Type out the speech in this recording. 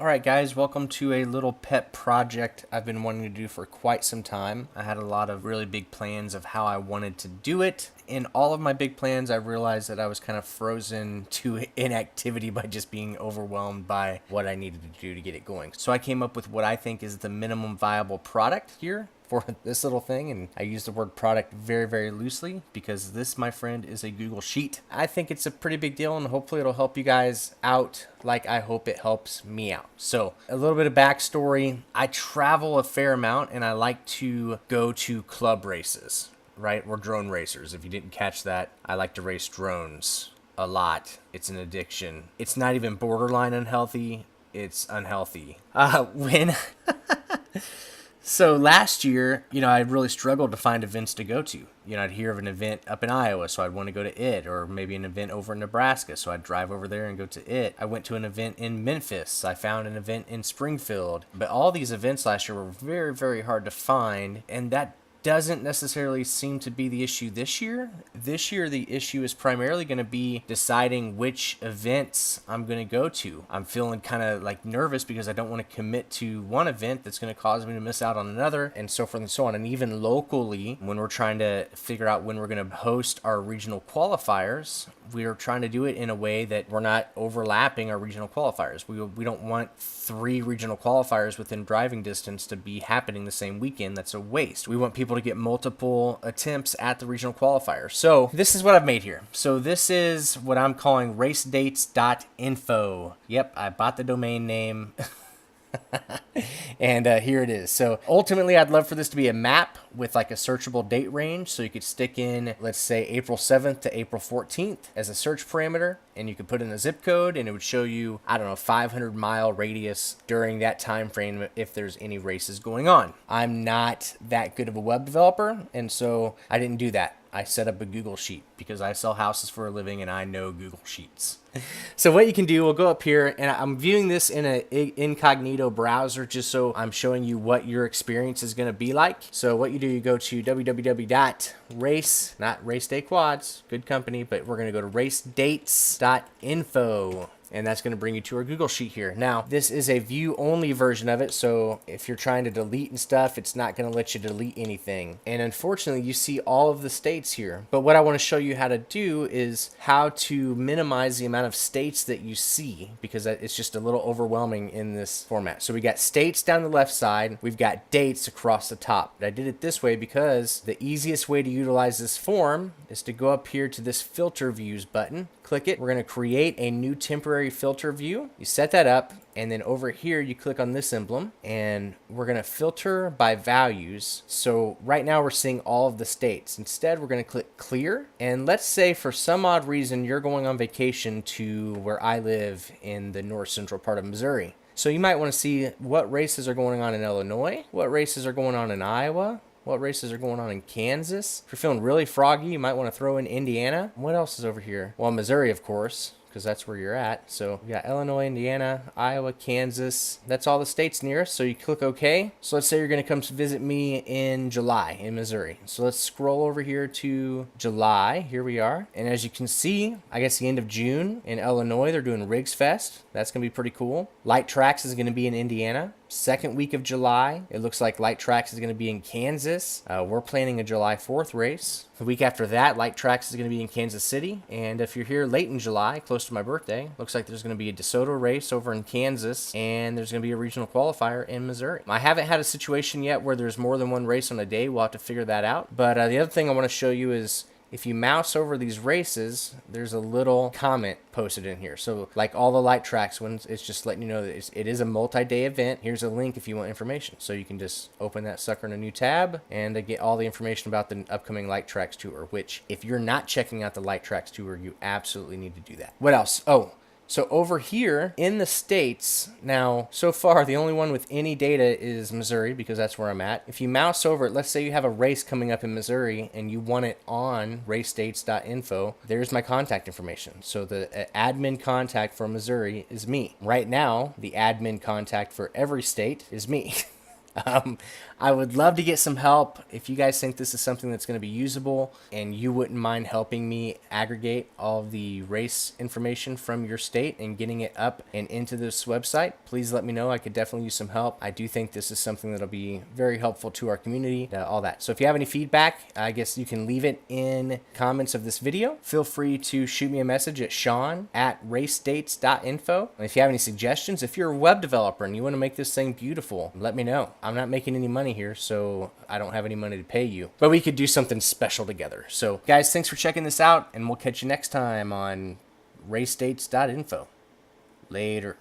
Alright guys, welcome to a little pet project I've been wanting to do for quite some time. I had a lot of really big plans of how I wanted to do it. In all of my big plans, I realized that I was kind of frozen to inactivity by just being overwhelmed by what I needed to do to get it going. So I came up with what I think is the minimum viable product here for this little thing, and I use the word product very, very loosely because this, my friend, is a Google Sheet. I think it's a pretty big deal, and hopefully it'll help you guys out like I hope it helps me out. So a little bit of backstory. I travel a fair amount, and I like to go to club races, right? We're drone racers. If you didn't catch that, I like to race drones a lot. It's an addiction. It's not even borderline unhealthy. It's unhealthy. So last year, I really struggled to find events to go to. I'd hear of an event up in Iowa, so I'd want to go to it, or maybe an event over in Nebraska, so I'd drive over there and go to it. I went to an event in Memphis. I found an event in Springfield. But all these events last year were very, very hard to find, and that doesn't necessarily seem to be the issue this year. This year, the issue is primarily going to be deciding which events I'm going to go to. I'm feeling kind of like nervous because I don't want to commit to one event that's going to cause me to miss out on another, and so forth and so on. And even locally, when we're trying to figure out when we're going to host our regional qualifiers, we are trying to do it in a way that we're not overlapping our regional qualifiers. We don't want 3 regional qualifiers within driving distance to be happening the same weekend. That's a waste. We want people to get multiple attempts at the regional qualifier. So this is what I've made here. So this is what I'm calling RaceDates.info. Yep, I bought the domain name. And here it is. So ultimately, I'd love for this to be a map with like a searchable date range. So you could stick in, let's say, April 7th to April 14th as a search parameter. And you could put in a zip code and it would show you, 500-mile radius during that time frame if there's any races going on. I'm not that good of a web developer, and so I didn't do that. I set up a Google Sheet because I sell houses for a living and I know Google Sheets. So what you can do, we'll go up here, and I'm viewing this in an incognito browser just so I'm showing you what your experience is going to be like. So what you do, you go to www.race, not Race Day Quads, good company, but we're going to go to RaceDates.info. And that's going to bring you to our Google Sheet here. Now, this is a view-only version of it, so if you're trying to delete and stuff, it's not going to let you delete anything. And unfortunately, you see all of the states here. But what I want to show you how to do is how to minimize the amount of states that you see, because it's just a little overwhelming in this format. So we got states down the left side. We've got dates across the top. But I did it this way because the easiest way to utilize this form is to go up here to this Filter Views button. Click it. We're going to create a new temporary filter view. You set that up, and then over here you click on this emblem, and we're going to filter by values. So right now we're seeing all of the states. Instead, we're going to click clear, and let's say for some odd reason you're going on vacation to where I live in the north central part of Missouri. So you might want to see what races are going on in Illinois, what races are going on in Iowa, what races are going on in Kansas. If you're feeling really froggy, you might want to throw in Indiana. What else is over here? Well, Missouri, of course, because that's where you're at. So we got Illinois, Indiana, Iowa, Kansas. That's all the states nearest. So you click OK. So let's say you're going to come visit me in July in Missouri. So let's scroll over here to July. Here we are. And as you can see, I guess the end of June in Illinois, they're doing Rigs Fest. That's going to be pretty cool. Light Tracks is going to be in Indiana. Second week of July, it looks like Light Tracks is going to be in Kansas. We're planning a July 4th race. The week after that, Light Tracks is going to be in Kansas City. And if you're here late in July, close to my birthday, looks like there's going to be a DeSoto race over in Kansas, and there's going to be a regional qualifier in Missouri. I haven't had a situation yet where there's more than one race on a day. We'll have to figure that out. But the other thing I want to show you is if you mouse over these races, there's a little comment posted in here. So like all the Light Tracks ones, it's just letting you know that it is a multi-day event. Here's a link if you want information. So you can just open that sucker in a new tab and get all the information about the upcoming Light Tracks tour, which if you're not checking out the Light Tracks tour, you absolutely need to do that. What else? Oh, so over here in the states, now so far the only one with any data is Missouri because that's where I'm at. If you mouse over it, let's say you have a race coming up in Missouri and you want it on RaceDates.info, there's my contact information. So the admin contact for Missouri is me. Right now, the admin contact for every state is me. I would love to get some help. If you guys think this is something that's going to be usable and you wouldn't mind helping me aggregate all of the race information from your state and getting it up and into this website, please let me know. I could definitely use some help. I do think this is something that'll be very helpful to our community, all that. So if you have any feedback, I guess you can leave it in comments of this video. Feel free to shoot me a message at Sean@RaceDates.info. And if you have any suggestions, if you're a web developer and you want to make this thing beautiful, let me know. I'm not making any money here, so I don't have any money to pay you. But we could do something special together. So guys, thanks for checking this out, and we'll catch you next time on RaceDates.info. Later.